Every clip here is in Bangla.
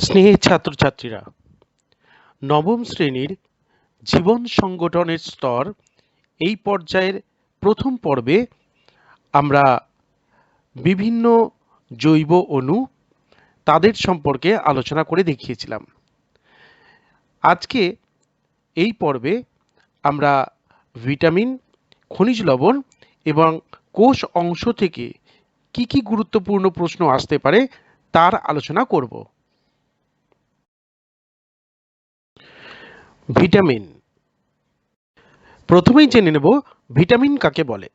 স্নেহের ছাত্রছাত্রীরা, নবম শ্রেণীর জীবন সংগঠনের স্তর এই পর্যায়ের প্রথম পর্বে আমরা বিভিন্ন জৈব অণু তাদের সম্পর্কে আলোচনা করে দেখিয়েছিলাম। আজকে এই পর্বে আমরা ভিটামিন, খনিজ লবণ এবং কোষ অংশ থেকে কি কি গুরুত্বপূর্ণ প্রশ্ন আসতে পারে তার আলোচনা করব। ভিটামিন, প্রথমেই জেনে নেব ভিটামিন কাকে বলে।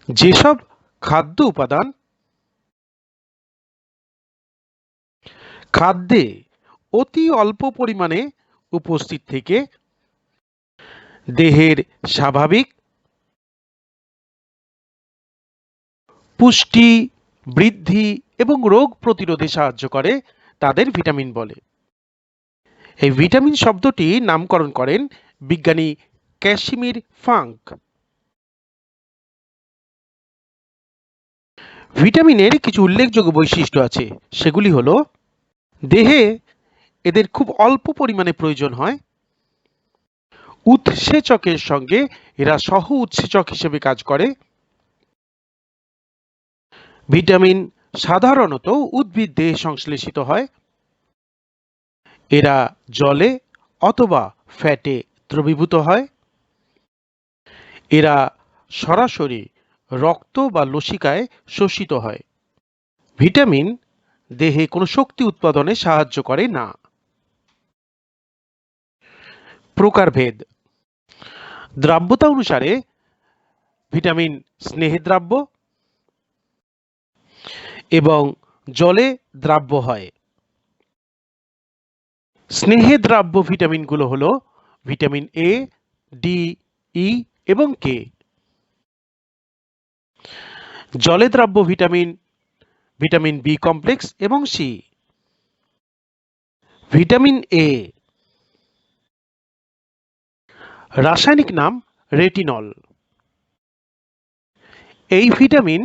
যেসব খাদ্য উপাদান খাদ্যে অতি অল্প পরিমাণে উপস্থিত থেকে দেহের স্বাভাবিক পুষ্টি, বৃদ্ধি এবং রোগ প্রতিরোধে সাহায্য করে তাদের ভিটামিন বলে। এই ভিটামিন শব্দটি নামকরণ করেন বিজ্ঞানী ক্যাসিমির ফাঙ্ক। ভিটামিনের কিছু উল্লেখযোগ্য বৈশিষ্ট্য আছে, সেগুলি হলো দেহে এদের খুব অল্প পরিমাণে প্রয়োজন হয়, উৎসেচকের সঙ্গে এরা সহ উৎসেচক হিসেবে কাজ করে, ভিটামিন সাধারণত উদ্ভিদ দেহে সংশ্লেষিত হয়, এরা জলে অথবা ফ্যাটে দ্রবীভূত হয়, এরা সরাসরি রক্ত বা লসিকায় শোষিত হয়। ভিটামিন দেহে কোনো শক্তি উৎপাদনে সাহায্য করে না। প্রকারভেদ, দ্রাব্যতা অনুসারে ভিটামিন স্নেহে দ্রাব্য এবং জলে দ্রাব্য হয়। স্নেহে দ্রাব্য ভিটামিনগুলো হলো ভিটামিন এ, ডি, ই এবং কে। জলে দ্রাব্য ভিটামিন ভিটামিন বি কমপ্লেক্স এবং সি। ভিটামিন এ, রাসায়নিক নাম রেটিনল। এই ভিটামিন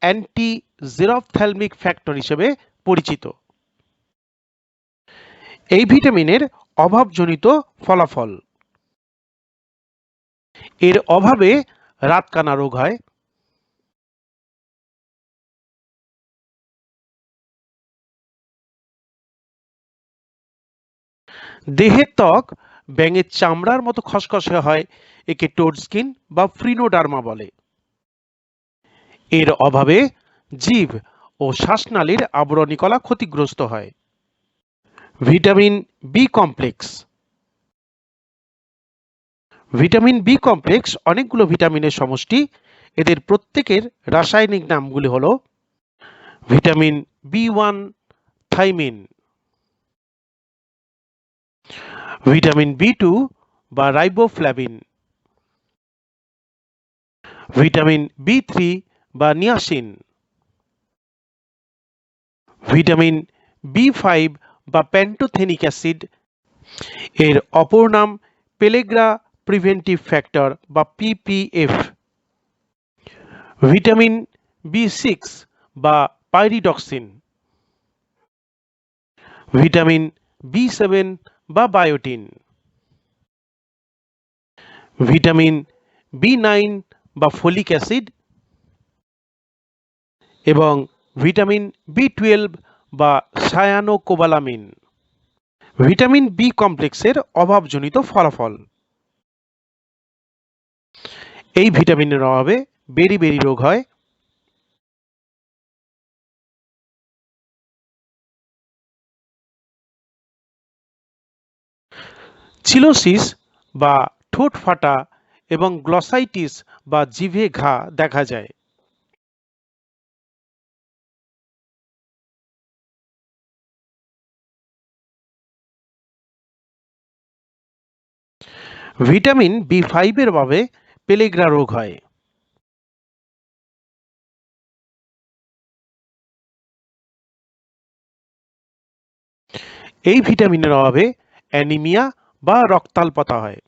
অ্যান্টি জেরপ্থ্যালমিক ফ্যাক্টর হিসেবে পরিচিত। এই ভিটামিনের অভাবজনিত ফলাফল, এর অভাবে রাতকানা রোগ হয়, দেহের ত্বক ব্যাঙের চামড়ার মতো খসখসে হয়, একে টোড স্কিন বা ফ্রিনোডার্মা বলে। এর অভাবে জিভ ও শ্বাসনালীর আবরণী কলা ক্ষতিগ্রস্ত হয়। Vitamin B complex, vitamin B complex অনেকগুলো ভিটামিনের সমষ্টি। এদের প্রত্যেকের রাসায়নিক নামগুলি হলো vitamin B one thiamine, vitamin B two বা রাইবোফ্ল্যাভিন, ভিটামিন বি থ্রি বা নিয়াসিন, ভিটামিন বি ফাইভ বা প্যান্টোথেনিক অ্যাসিড, এর অপর নাম পেলেগ্রা প্রিভেন্টিভ ফ্যাক্টর বা পিপিএফ, ভিটামিন বি সিক্স বা পাইরিডক্সিন, ভিটামিন বি সেভেন বা বায়োটিন, ভিটামিন বি নাইন বা ফলিক অ্যাসিড এবং ভিটামিন বি টুয়েলভ বা সায়ানোকোবালামিন। ভিটামিন বি কমপ্লেক্সের অভাবজনিত ফলাফল, এই ভিটামিনের অভাবে বেরি রোগ হয়, চিলোসিস বা ঠোঁট ফাটা এবং গ্লসাইটিস বা জিভে ঘা দেখা যায়। ভিটামিন বি ফাইভের অভাবে পেলেগ্রা রোগ হয়। এই ভিটামিনের অভাবে অ্যানিমিয়া বা রক্তাল্পতা হয়।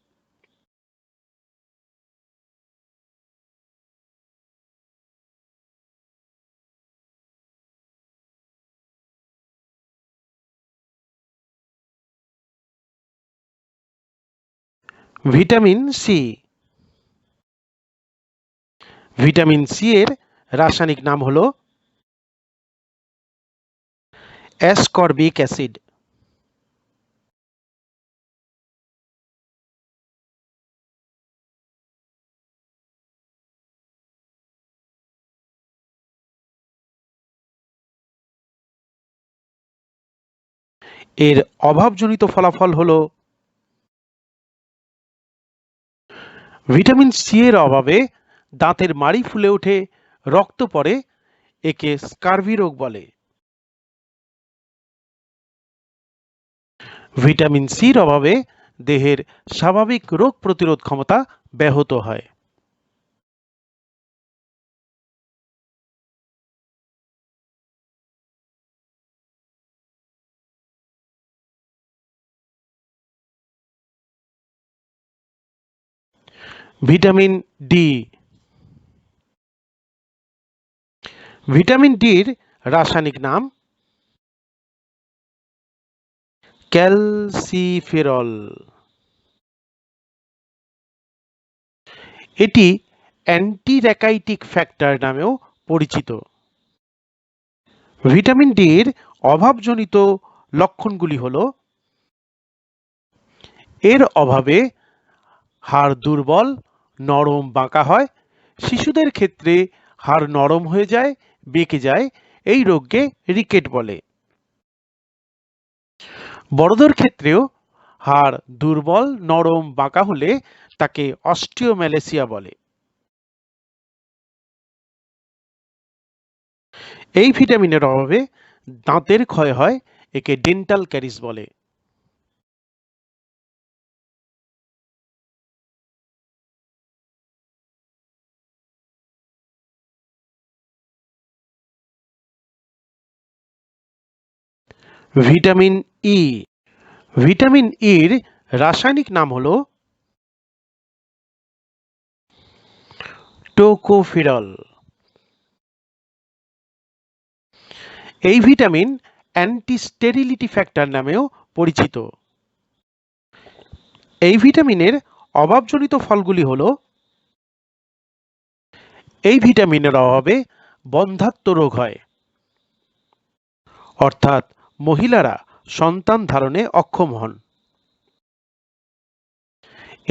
Vitamin C. ভিটামিন সি এর রাসায়নিক নাম হলো অ্যাসকর্বিক অ্যাসিড। এর অভাবজনিত ফলাফল হলো ভিটামিন সি এর অভাবে দাঁতের মাড়ি ফুলে ওঠে, রক্ত পড়ে, একে স্কার্ভি রোগ বলে। ভিটামিন সির অভাবে দেহের স্বাভাবিক রোগ প্রতিরোধ ক্ষমতা ব্যাহত হয়। Vitamin D. ভিটামিন ডির রাসায়নিক নাম ক্যালসিফেরল। এটি অ্যান্টির্যাকাইটিক ফ্যাক্টর নামেও পরিচিত। ভিটামিন ডির অভাবজনিত লক্ষণগুলি হল এর অভাবে হাড় দুর্বল, নরম বাঁকা হয়। শিশুদের ক্ষেত্রে হাড় নরম হয়ে যায়, বেঁকে যায়। এই রোগকে রিকেট বলে। বড়দের ক্ষেত্রেও হাড় দুর্বল, নরম বাঁকা হলে তাকে অস্টিওম্যালেসিয়া বলে। এই ভিটামিনের অভাবে দাঁতের ক্ষয় হয়, একে ডেন্টাল ক্যারিস বলে। Vitamin E. ভিটামিন ইর রাসায়নিক নাম হলো টোকোফেরল। এই ভিটামিন অ্যান্টিস্টেরিলিটি ফ্যাক্টর নামেও পরিচিত। এই ভিটামিনের অভাবজনিত ফলগুলি হল এই ভিটামিনের অভাবে বন্ধ্যাত্ব রোগ হয়, অর্থাৎ মহিলারা সন্তান ধারণে অক্ষম হন।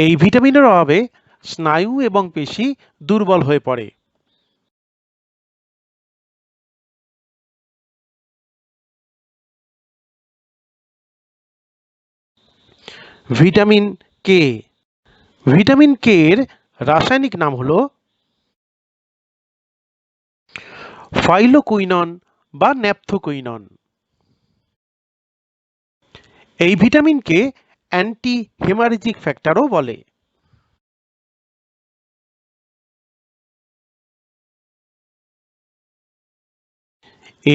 এই ভিটামিনের অভাবে স্নায়ু এবং পেশি দুর্বল হয়ে পড়ে। Vitamin K. ভিটামিন কে এর রাসায়নিক নাম হলো ফাইলোকুইনন বা ন্যাপথোকুইনন। এই ভিটামিনকে অ্যান্টি হেমারেজিক ফ্যাক্টরও বলে।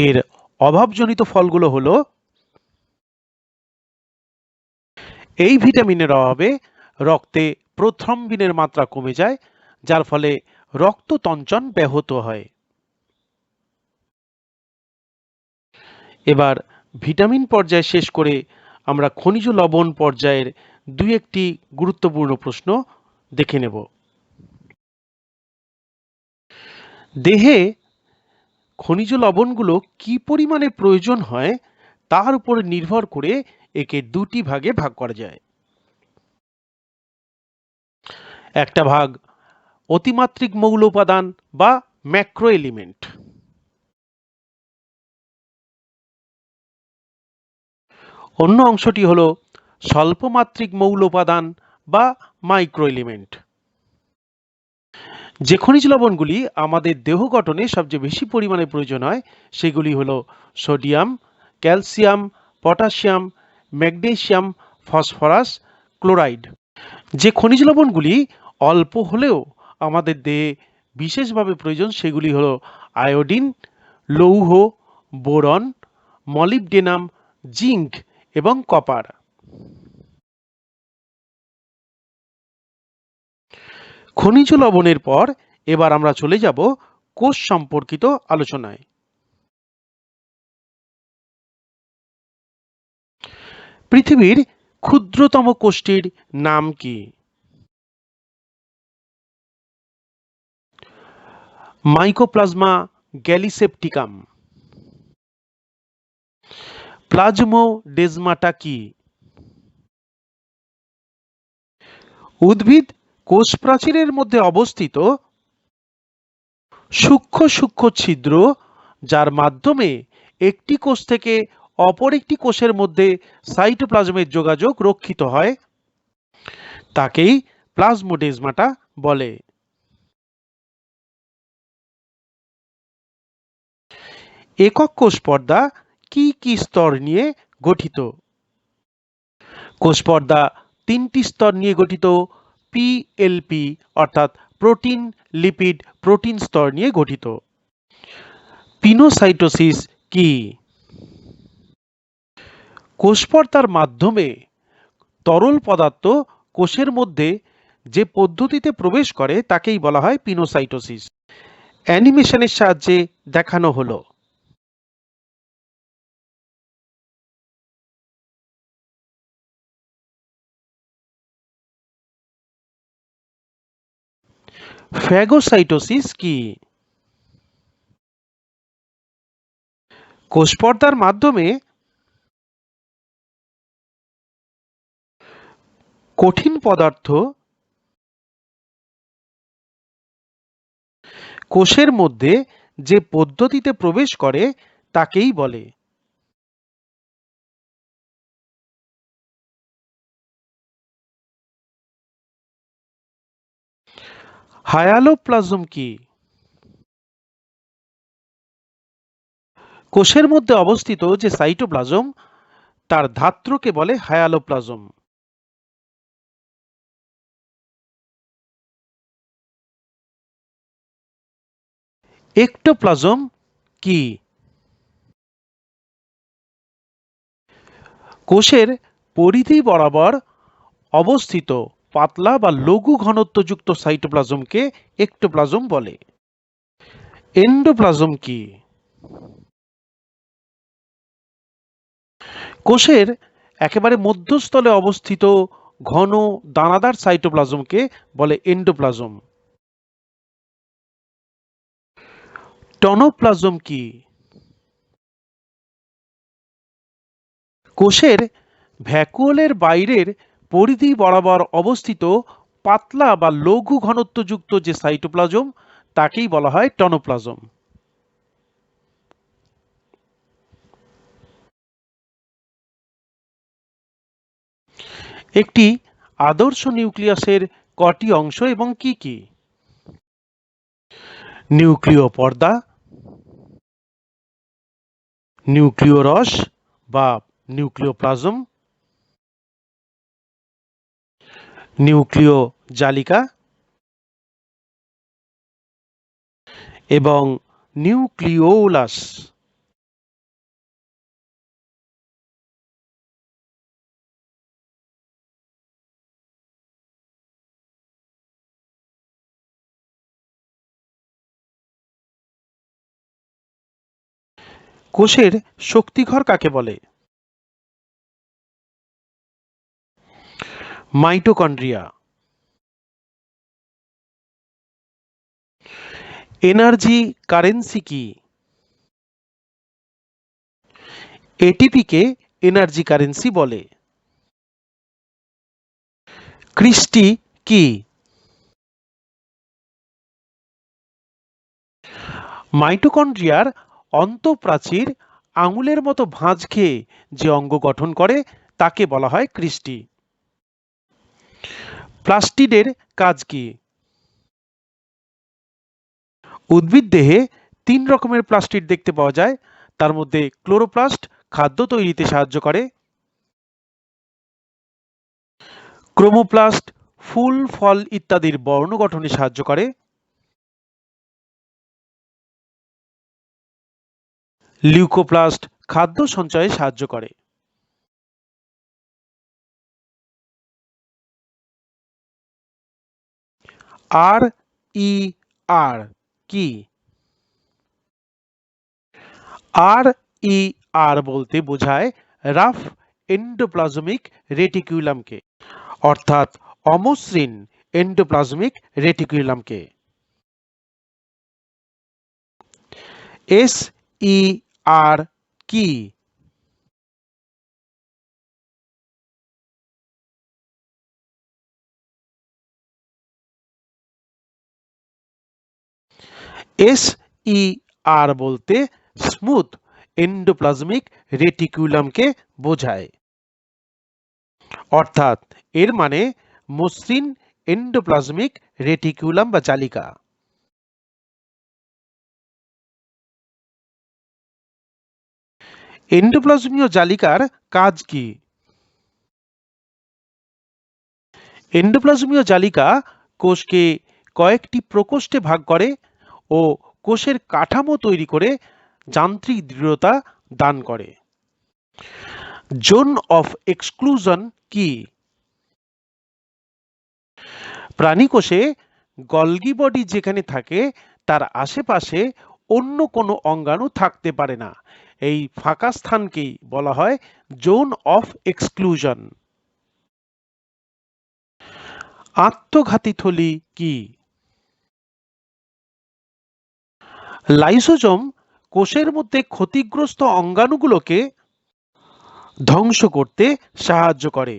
এর অভাবজনিত ফলগুলো হলো এই ভিটামিনের অভাবে রক্তে প্রথ্রম্বিনের মাত্রা কমে যায়, যার ফলে রক্ততঞ্চন ব্যাহত হয়। এবার ভিটামিন পর্যায় শেষ করে আমরা খনিজ লবণ পর্যায়ের দুই একটি গুরুত্বপূর্ণ প্রশ্ন দেখে নেব। দেহে খনিজ লবণগুলো কি পরিমাণে প্রয়োজন হয় তার উপর নির্ভর করে একে দুটি ভাগে ভাগ করা যায়। একটা ভাগ অতিমাত্রিক মৌল উপাদান বা ম্যাক্রো এলিমেন্ট, অন্য অংশটি হলো স্বল্পমাত্রিক মৌল উপাদান বা মাইক্রো এলিমেন্ট। যে খনিজ লবণগুলি আমাদের দেহ গঠনে সবচেয়ে বেশি পরিমাণে প্রয়োজন হয় সেগুলি হলো sodium, calcium, potassium, magnesium, phosphorus, chloride. যে খনিজ লবণগুলি অল্প হলেও আমাদের দেহে বিশেষভাবে প্রয়োজন সেগুলি হলো আয়োডিন, লৌহ, বোরন, মলিবডেনাম, জিঙ্ক এবং কপার। খনিজ লবণের পর এবার আমরা চলে যাব কোষ সম্পর্কিত আলোচনায়। পৃথিবীর ক্ষুদ্রতম কোষটির নাম কি? Mycoplasma gallisepticum. প্লাজমোডেজমাটা কি? উদ্ভিদ কোষ প্রাচীরের মধ্যে অবস্থিত সূক্ষ্ম সূক্ষ্ম ছিদ্র, যার মাধ্যমে একটি কোষ থেকে অপর একটি কোষের মধ্যে সাইটোপ্লাজমের যোগাযোগ রক্ষিত হয়, তাকেই প্লাজমোডেজমাটা বলে। একক কোষ পর্দা কি কি স্তর নিয়ে গঠিত? কোষ পর্দা তিনটি স্তর নিয়ে গঠিত। পিএলপি অর্থাৎ প্রোটিন লিপিড প্রোটিন স্তর নিয়ে গঠিত। পিনোসাইটোসিস কি? কোষ পর্দার মাধ্যমে তরল পদার্থ কোষের মধ্যে যে পদ্ধতিতে প্রবেশ করে তাকেই বলা হয় পিনোসাইটোসিস। অ্যানিমেশনের সাহায্যে দেখানো হলো। ফ্যাগোসাইটোসিস কি? কোষ পর্দার মাধ্যমে কঠিন পদার্থ কোষের মধ্যে যে পদ্ধতিতে প্রবেশ করে তাকেই বলে। হায়ালোপ্লাজম কি? কোষের মধ্যে অবস্থিত যে সাইটোপ্লাজম তার ধাত্রকে বলে হায়ালোপ্লাজম। একটোপ্লাজম কি? কোষের পরিধি বরাবর অবস্থিত পাতলা বা লঘু ঘনত্বযুক্ত সাইটোপ্লাজমকে একটোপ্লাজম বলে। এন্ডোপ্লাজম কি? কোষের একেবারে মধ্যস্থলে অবস্থিত ঘন দানাদার সাইটোপ্লাজমকে বলে এন্ডোপ্লাজম। টনোপ্লাজম কি? কোষের ভ্যাকুওলের বাইরের পরিধি বরাবর অবস্থিত পাতলা বা লঘু ঘনত্বযুক্ত যে সাইটোপ্লাজম তাকেই বলা হয় টনোপ্লাজম। একটি আদর্শ নিউক্লিয়াসের কটি অংশ এবং কি কি? নিউক্লিয় পর্দা, নিউক্লিয় রস বা নিউক্লিওপ্লাজম, নিউক্লিয় জালিকা এবং নিউক্লিওলাস। কোষের শক্তিঘর কাকে বলে? মাইটোকন্ড্রিয়া। এনার্জি কারেন্সি কি? এটিপিকে এনার্জি কারেন্সি বলে। ক্রিস্টি কি? মাইটোকন্ড্রিয়ার অন্তঃপ্রাচীর আঙুলের মতো ভাঁজ খেয়ে যে অঙ্গ গঠন করে তাকে বলা হয় ক্রিস্টি। প্লাস্টিডের কাজ কি? উদ্ভিদ দেহে 3 রকমের প্লাস্টিড দেখতে পাওয়া যায়। তার মধ্যে ক্লোরোপ্লাস্ট খাদ্য তৈরিতে সাহায্য করে, ক্রোমোপ্লাস্ট ফুল ফল ইত্যাদির বর্ণ গঠনে সাহায্য করে, লিউকোপ্লাস্ট খাদ্য সঞ্চয়ে সাহায্য করে। আর ই আর কি? আর ই আর বলতে বোঝায় রাফ এন্ডোপ্লাজমিক রেটিকুলামকে, অর্থাৎ অমসৃণ এন্ডোপ্লাজমিক রেটিকুলামকে। SER কি? SER বলতে স্মুথ এন্ডোপ্লাজমিক রেটিকুলামকে বোঝায়, অর্থাৎ এর মানে মসৃণ এন্ডোপ্লাজমিক রেটিকুলাম বা জালিকা। এন্ডোপ্লাজমীয় জালিকার কাজ কি? এন্ডোপ্লাজমীয় জালিকা কোষকে কয়েকটি প্রকোষ্ঠে ভাগ করে ও কোষের কাঠামো তৈরি করে যান্ত্রিক দৃঢ়তা দান করে। জোন অফ এক্সক্লুশন কি? প্রাণী কোষে গলগি বডি যেখানে থাকে তার আশেপাশে অন্য কোনো অঙ্গাণু থাকতে পারে না। এই ফাঁকা স্থানকেই বলা হয় জোন অফ এক্সক্লুশন। আত্মঘাতী থলি কি? লাইসোজোম কোষের মধ্যে ক্ষতিগ্রস্ত অঙ্গাণুগুলোকে ধ্বংস করতে সাহায্য করে।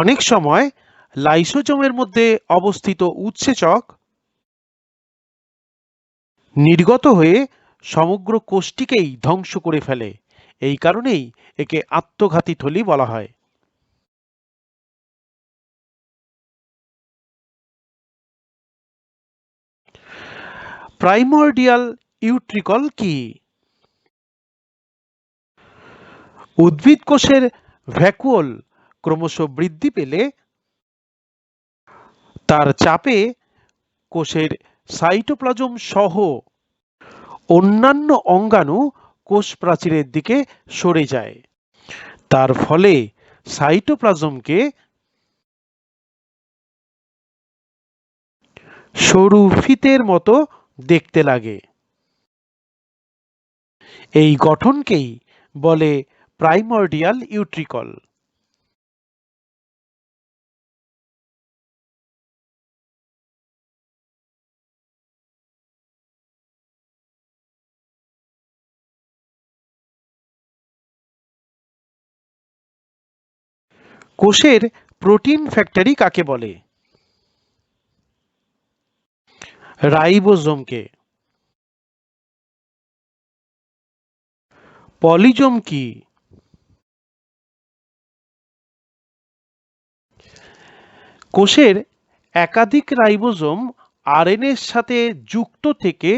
অনেক সময় লাইসোজোমের মধ্যে অবস্থিত উৎসেচক নির্গত হয়ে সমগ্র কোষটিকেই ধ্বংস করে ফেলে। এই কারণেই একে আত্মঘাতী থলি বলা হয়। প্রাইমর্ডিয়াল ইউট্রিকল কি? উদ্ভিদ কোষের ভ্যাকুওল ক্রমশ বৃদ্ধি পেলে তার চাপে কোষের সাইটোপ্লাজম সহ অন্যান্য অঙ্গাণু কোষ প্রাচীরের দিকে সরে যায়। তার ফলে সাইটোপ্লাজমকে সরু ফিতের মতো দেখতে লাগে। এই গঠনকেই বলে প্রাইমর্ডিয়াল ইউট্রিকল। কোষের প্রোটিন ফ্যাক্টরি কাকে বলে? রাইবোজোমকে। পলিজোম কি? কোষের একাধিক রাইবোজোম আরএনএর সাথে যুক্ত থেকে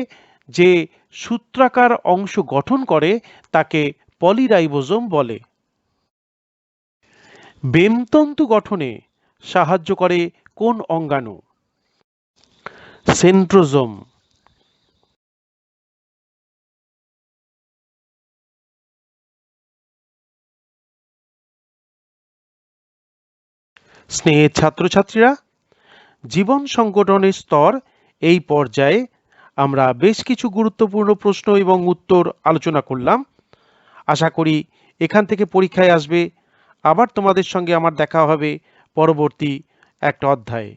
যে সূত্রাকার অংশ গঠন করে তাকে পলিরাইবোজোম বলে। বেমতন্তু গঠনে সাহায্য করে কোন অঙ্গাণু? সেন্ট্রোজোম। স্নেহের ছাত্রছাত্রীরা, জীবন সংগঠনের স্তর এই পর্যায়ে আমরা বেশ কিছু গুরুত্বপূর্ণ প্রশ্ন এবং উত্তর আলোচনা করলাম। আশা করি এখান থেকে পরীক্ষায় আসবে। আবার তোমাদের সঙ্গে আমার দেখা হবে পরবর্তী একটা অধ্যায়ে।